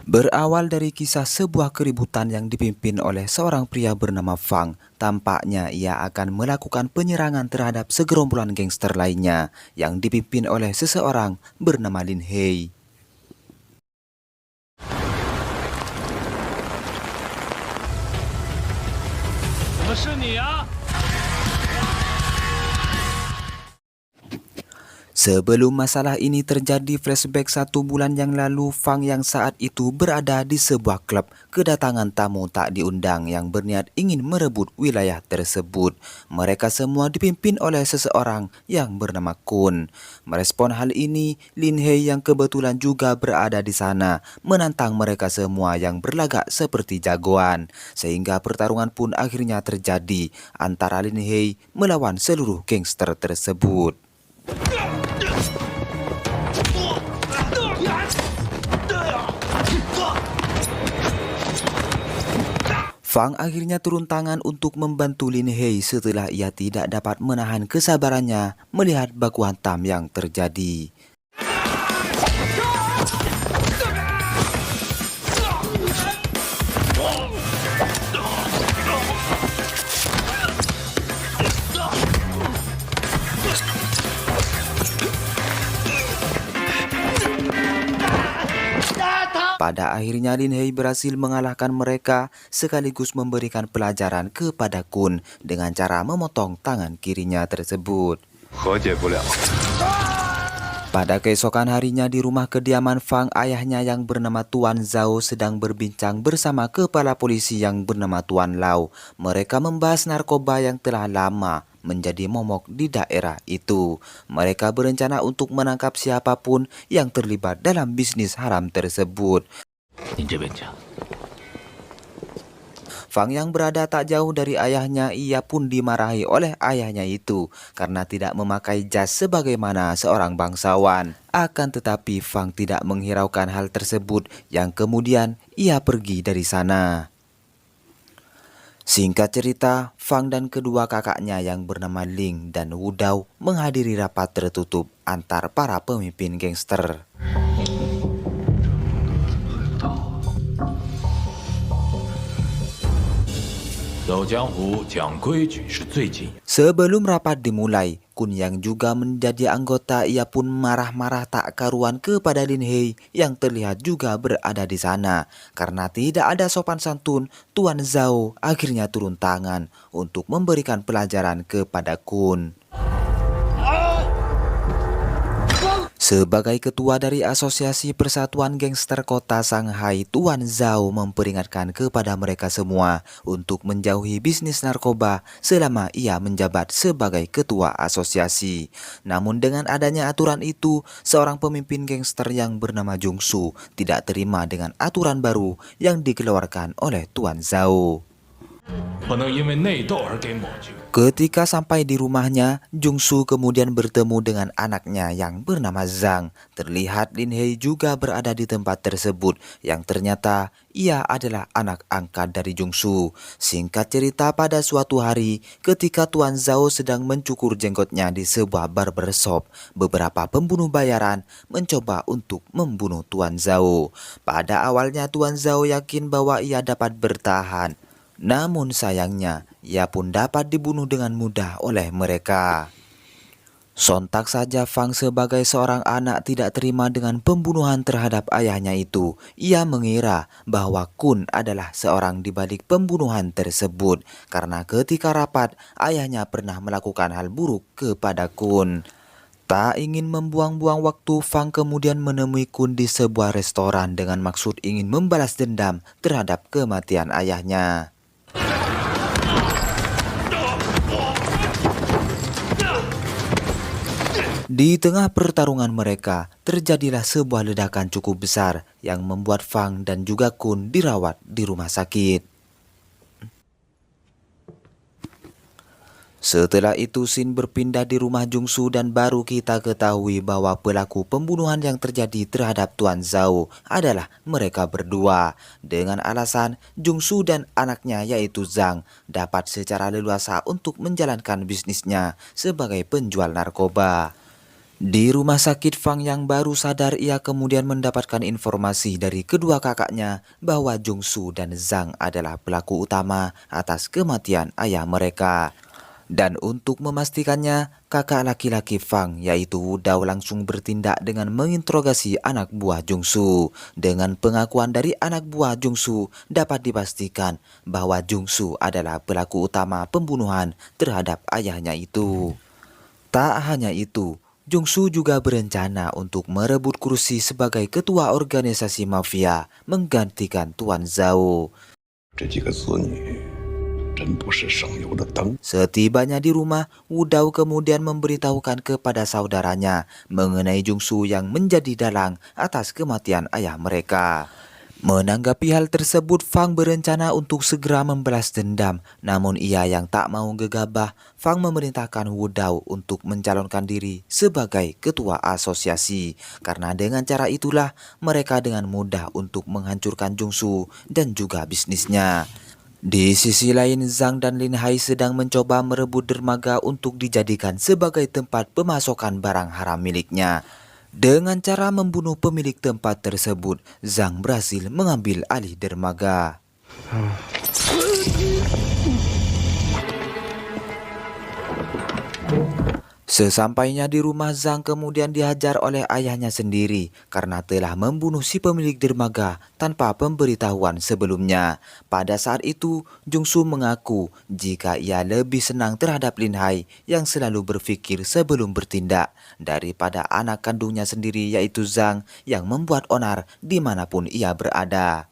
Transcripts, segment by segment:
Berawal dari kisah sebuah keributan yang dipimpin oleh seorang pria bernama Fang, tampaknya ia akan melakukan penyerangan terhadap segerombolan gangster lainnya yang dipimpin oleh seseorang bernama Lin Hei. 怎么是你啊？ Sebelum masalah ini terjadi, flashback 1 bulan yang lalu, Fang yang saat itu berada di sebuah klub kedatangan tamu tak diundang yang berniat ingin merebut wilayah tersebut. Mereka semua dipimpin oleh seseorang yang bernama Kun. Merespon hal ini, Lin Hei yang kebetulan juga berada di sana menantang mereka semua yang berlagak seperti jagoan. Sehingga pertarungan pun akhirnya terjadi antara Lin Hei melawan seluruh gangster tersebut. Fang akhirnya turun tangan untuk membantu Lin Hei setelah ia tidak dapat menahan kesabarannya melihat baku hantam yang terjadi. Pada akhirnya Lin Hei berhasil mengalahkan mereka sekaligus memberikan pelajaran kepada Kun dengan cara memotong tangan kirinya tersebut. Pada keesokan harinya di rumah kediaman Fang, ayahnya yang bernama Tuan Zhao sedang berbincang bersama kepala polisi yang bernama Tuan Lau. Mereka membahas narkoba yang telah lama menjadi momok di daerah itu. Mereka berencana untuk menangkap siapapun yang terlibat dalam bisnis haram tersebut. Fang yang berada tak jauh dari ayahnya, ia pun dimarahi oleh ayahnya itu karena tidak memakai jas sebagaimana seorang bangsawan. Akan tetapi Fang tidak menghiraukan hal tersebut yang kemudian ia pergi dari sana. Singkat cerita, Fang dan kedua kakaknya yang bernama Ling dan Wudao menghadiri rapat tertutup antar para pemimpin gangster. Sebelum rapat dimulai, Kun yang juga menjadi anggota ia pun marah-marah tak karuan kepada Lin Hei yang terlihat juga berada di sana. Karena tidak ada sopan santun, Tuan Zhao akhirnya turun tangan untuk memberikan pelajaran kepada Kun. Sebagai ketua dari Asosiasi Persatuan Gangster Kota Shanghai, Tuan Zhao memperingatkan kepada mereka semua untuk menjauhi bisnis narkoba selama ia menjabat sebagai ketua asosiasi. Namun dengan adanya aturan itu, seorang pemimpin gangster yang bernama Jungsu tidak terima dengan aturan baru yang dikeluarkan oleh Tuan Zhao. Ketika sampai di rumahnya, Jungsu kemudian bertemu dengan anaknya yang bernama Zhang. Terlihat Lin Hei juga berada di tempat tersebut yang ternyata ia adalah anak angkat dari Jungsu. Singkat cerita, pada suatu hari ketika Tuan Zhao sedang mencukur jenggotnya di sebuah barbershop, beberapa pembunuh bayaran mencoba untuk membunuh Tuan Zhao. Pada awalnya Tuan Zhao yakin bahwa ia dapat bertahan. Namun sayangnya, ia pun dapat dibunuh dengan mudah oleh mereka. Sontak saja Fang sebagai seorang anak tidak terima dengan pembunuhan terhadap ayahnya itu. Ia mengira bahwa Kun adalah seorang di balik pembunuhan tersebut. Karena ketika rapat, ayahnya pernah melakukan hal buruk kepada Kun. Tak ingin membuang-buang waktu, Fang kemudian menemui Kun di sebuah restoran dengan maksud ingin membalas dendam terhadap kematian ayahnya. Di tengah pertarungan mereka, terjadilah sebuah ledakan cukup besar yang membuat Fang dan juga Kun dirawat di rumah sakit. Setelah itu scene berpindah di rumah Jungsu dan baru kita ketahui bahwa pelaku pembunuhan yang terjadi terhadap Tuan Zhao adalah mereka berdua. Dengan alasan Jungsu dan anaknya yaitu Zhang dapat secara leluasa untuk menjalankan bisnisnya sebagai penjual narkoba. Di rumah sakit Fang yang baru sadar, ia kemudian mendapatkan informasi dari kedua kakaknya bahwa Jungsu dan Zhang adalah pelaku utama atas kematian ayah mereka. Dan untuk memastikannya, kakak laki-laki Fang yaitu Wu Dao langsung bertindak dengan menginterogasi anak buah Jungsu. Dengan pengakuan dari anak buah Jungsu, dapat dipastikan bahwa Jungsu adalah pelaku utama pembunuhan terhadap ayahnya itu. Tak hanya itu, Jungsu juga berencana untuk merebut kursi sebagai ketua organisasi mafia menggantikan Tuan Zhao. 这几个子女真不是省油的灯。 Setibanya di rumah, Wu Dao kemudian memberitahukan kepada saudaranya mengenai Jungsu yang menjadi dalang atas kematian ayah mereka. Menanggapi hal tersebut, Fang berencana untuk segera membalas dendam. Namun ia yang tak mau gegabah, Fang memerintahkan Wu Dao untuk mencalonkan diri sebagai ketua asosiasi. Karena dengan cara itulah mereka dengan mudah untuk menghancurkan Jungsu dan juga bisnisnya. Di sisi lain, Zhang dan Lin Hai sedang mencoba merebut dermaga untuk dijadikan sebagai tempat pemasokan barang haram miliknya. Dengan cara membunuh pemilik tempat tersebut, Zhang berhasil mengambil alih dermaga. Sesampainya di rumah, Zhang kemudian dihajar oleh ayahnya sendiri karena telah membunuh si pemilik dermaga tanpa pemberitahuan sebelumnya. Pada saat itu, Jungsu mengaku jika ia lebih senang terhadap Lin Hai yang selalu berpikir sebelum bertindak daripada anak kandungnya sendiri yaitu Zhang yang membuat onar dimanapun ia berada.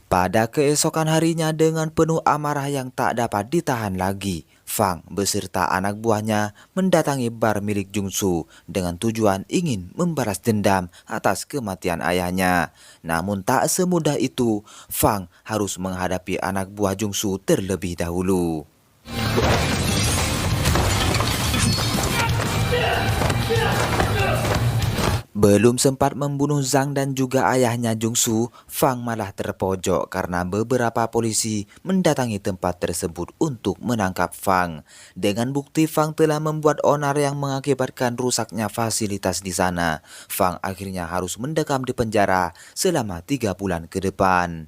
Pada keesokan harinya dengan penuh amarah yang tak dapat ditahan lagi, Fang beserta anak buahnya mendatangi bar milik Jungsu dengan tujuan ingin membalas dendam atas kematian ayahnya. Namun tak semudah itu, Fang harus menghadapi anak buah Jungsu terlebih dahulu. Belum sempat membunuh Zhang dan juga ayahnya Jungsu, Fang malah terpojok karena beberapa polisi mendatangi tempat tersebut untuk menangkap Fang. Dengan bukti Fang telah membuat onar yang mengakibatkan rusaknya fasilitas di sana, Fang akhirnya harus mendekam di penjara selama 3 bulan ke depan.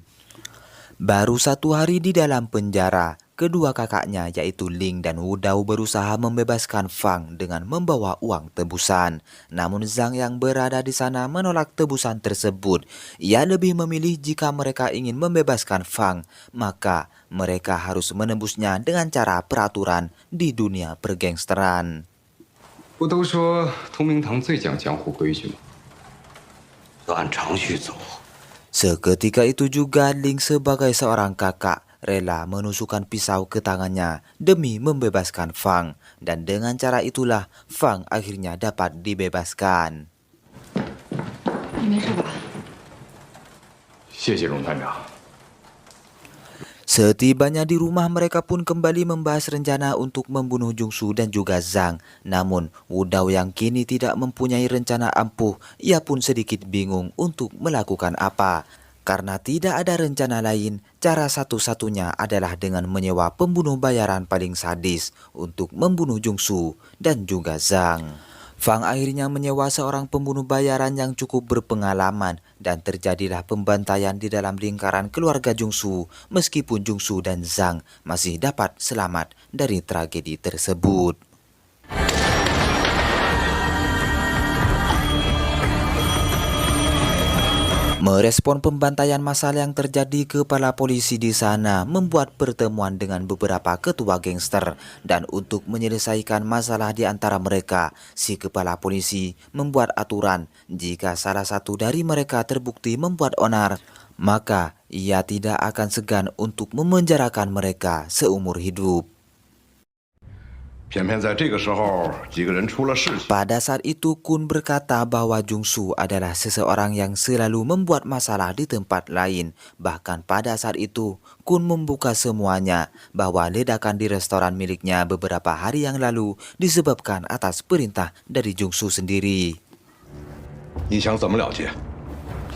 Baru 1 hari di dalam penjara, kedua kakaknya yaitu Ling dan Wu Dao berusaha membebaskan Fang dengan membawa uang tebusan. Namun Zhang yang berada di sana menolak tebusan tersebut. Ia lebih memilih jika mereka ingin membebaskan Fang, maka mereka harus menembusnya dengan cara peraturan di dunia pergangsteran. 不都说同明堂最讲江湖规矩吗？ 就按程序走。 Seketika itu juga Ling sebagai seorang kakak rela menusukkan pisau ke tangannya demi membebaskan Fang. Dan dengan cara itulah Fang akhirnya dapat dibebaskan. 你没事吧？ 谢谢龙探长。 Setibanya di rumah, mereka pun kembali membahas rencana untuk membunuh Jungsu dan juga Zhang. Namun Wu Dao yang kini tidak mempunyai rencana ampuh, ia pun sedikit bingung untuk melakukan apa. Karena tidak ada rencana lain, cara satu-satunya adalah dengan menyewa pembunuh bayaran paling sadis untuk membunuh Jungsu dan juga Zhang. Fang akhirnya menyewa seorang pembunuh bayaran yang cukup berpengalaman dan terjadilah pembantaian di dalam lingkaran keluarga Jungsu meskipun Jungsu dan Zhang masih dapat selamat dari tragedi tersebut. Merespon pembantaian massal yang terjadi, kepala polisi di sana membuat pertemuan dengan beberapa ketua gangster dan untuk menyelesaikan masalah di antara mereka, si kepala polisi membuat aturan jika salah satu dari mereka terbukti membuat onar, maka ia tidak akan segan untuk memenjarakan mereka seumur hidup. 偏偏在这个时候，几个人出了事情。 Pada saat itu Kun berkata bahwa Jungsu adalah seseorang yang selalu membuat masalah di tempat lain. Bahkan pada saat itu Kun membuka semuanya bahwa ledakan di restoran miliknya beberapa hari yang lalu disebabkan atas perintah dari Jungsu sendiri. 你想怎么了结？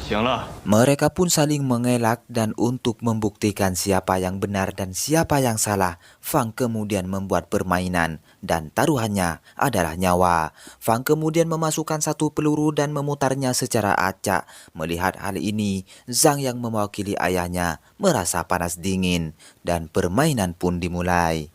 行了， Mereka pun saling mengelak dan untuk membuktikan siapa yang benar dan siapa yang salah, Fang kemudian membuat permainan dan taruhannya adalah nyawa. Fang kemudian memasukkan satu peluru dan memutarnya secara acak. Melihat hal ini, Zhang yang mewakili ayahnya merasa panas dingin dan permainan pun dimulai.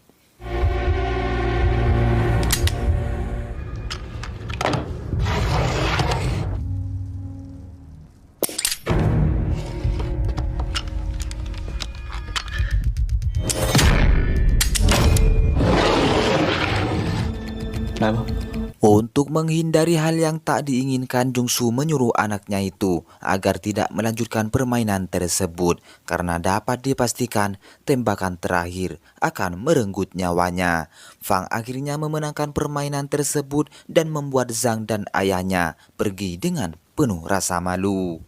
Untuk menghindari hal yang tak diinginkan, Jungsu menyuruh anaknya itu agar tidak melanjutkan permainan tersebut karena dapat dipastikan tembakan terakhir akan merenggut nyawanya. Fang akhirnya memenangkan permainan tersebut dan membuat Zhang dan ayahnya pergi dengan penuh rasa malu.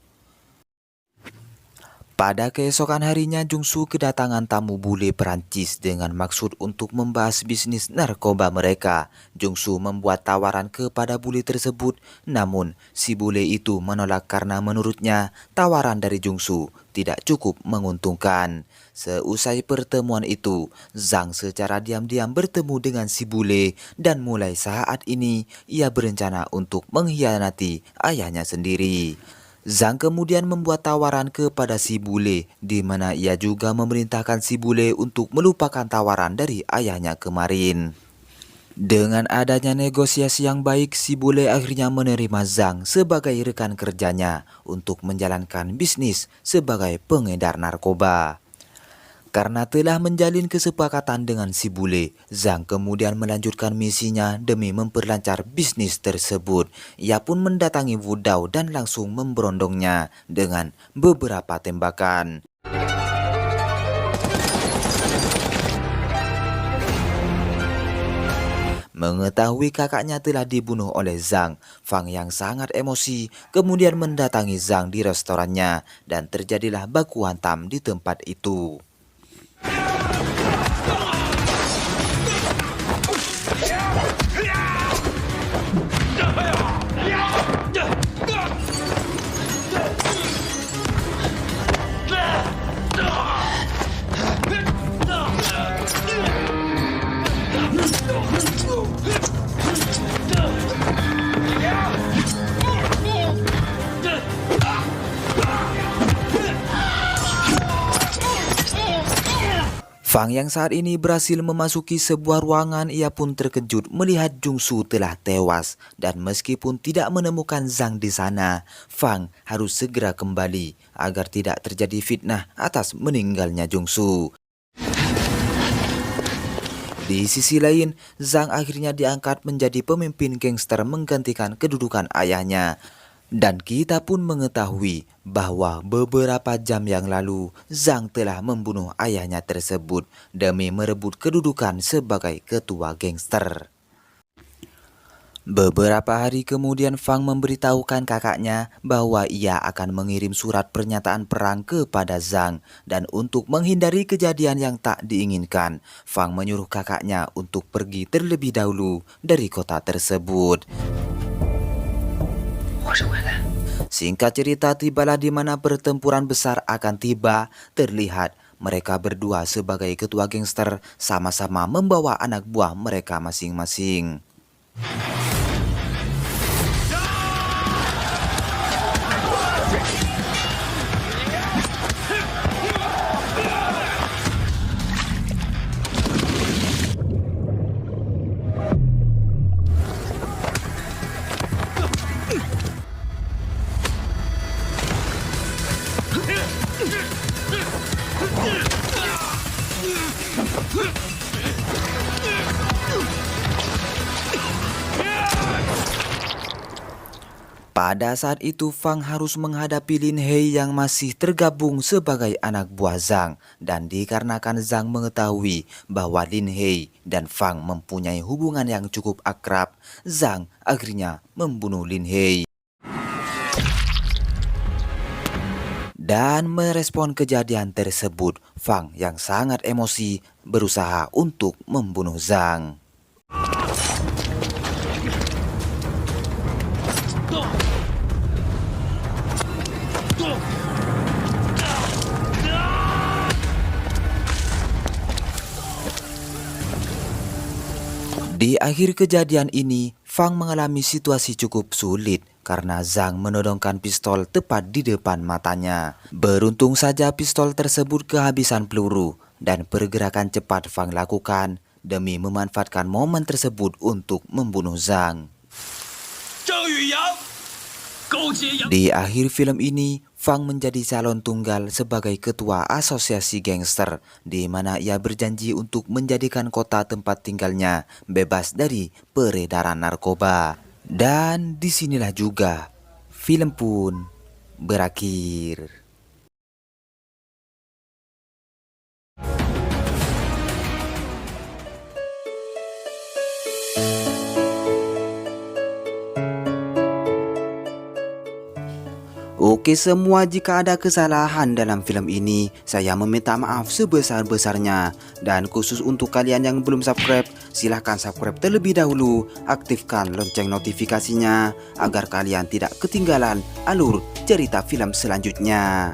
Pada keesokan harinya, Jungsu kedatangan tamu bule Perancis dengan maksud untuk membahas bisnis narkoba mereka. Jungsu membuat tawaran kepada bule tersebut, namun si bule itu menolak karena menurutnya tawaran dari Jungsu tidak cukup menguntungkan. Seusai pertemuan itu, Zhang secara diam-diam bertemu dengan si bule dan mulai saat ini ia berencana untuk mengkhianati ayahnya sendiri. Zhang kemudian membuat tawaran kepada si bule, di mana ia juga memerintahkan si bule untuk melupakan tawaran dari ayahnya kemarin. Dengan adanya negosiasi yang baik, si bule akhirnya menerima Zhang sebagai rekan kerjanya untuk menjalankan bisnis sebagai pengedar narkoba. Karena telah menjalin kesepakatan dengan si bule, Zhang kemudian melanjutkan misinya demi memperlancar bisnis tersebut. Ia pun mendatangi Wu Dao dan langsung memberondongnya dengan beberapa tembakan. Mengetahui kakaknya telah dibunuh oleh Zhang, Fang yang sangat emosi kemudian mendatangi Zhang di restorannya dan terjadilah baku hantam di tempat itu. Fang yang saat ini berhasil memasuki sebuah ruangan, ia pun terkejut melihat Jungsu telah tewas. Dan meskipun tidak menemukan Zhang di sana, Fang harus segera kembali agar tidak terjadi fitnah atas meninggalnya Jungsu. Di sisi lain, Zhang akhirnya diangkat menjadi pemimpin gangster menggantikan kedudukan ayahnya. Dan kita pun mengetahui bahwa beberapa jam yang lalu Zhang telah membunuh ayahnya tersebut demi merebut kedudukan sebagai ketua gangster. Beberapa hari kemudian Fang memberitahukan kakaknya bahwa ia akan mengirim surat pernyataan perang kepada Zhang. Dan untuk menghindari kejadian yang tak diinginkan, Fang menyuruh kakaknya untuk pergi terlebih dahulu dari kota tersebut. Singkat cerita, tibalah di mana pertempuran besar akan tiba. Terlihat mereka berdua sebagai ketua gangster sama-sama membawa anak buah mereka masing-masing. Pada saat itu, Fang harus menghadapi Lin Hei yang masih tergabung sebagai anak buah Zhang. Dan dikarenakan Zhang mengetahui bahwa Lin Hei dan Fang mempunyai hubungan yang cukup akrab, Zhang akhirnya membunuh Lin Hei. Dan merespon kejadian tersebut, Fang yang sangat emosi berusaha untuk membunuh Zhang. Di akhir kejadian ini, Fang mengalami situasi cukup sulit karena Zhang menodongkan pistol tepat di depan matanya. Beruntung saja pistol tersebut kehabisan peluru dan pergerakan cepat Fang lakukan demi memanfaatkan momen tersebut untuk membunuh Zhang. Di akhir film ini, Fang menjadi calon tunggal sebagai ketua asosiasi gangster, di mana ia berjanji untuk menjadikan kota tempat tinggalnya bebas dari peredaran narkoba. Dan disinilah juga film pun berakhir. Oke semua, jika ada kesalahan dalam film ini, saya meminta maaf sebesar-besarnya. Dan khusus untuk kalian yang belum subscribe, silahkan subscribe terlebih dahulu, aktifkan lonceng notifikasinya, agar kalian tidak ketinggalan alur cerita film selanjutnya.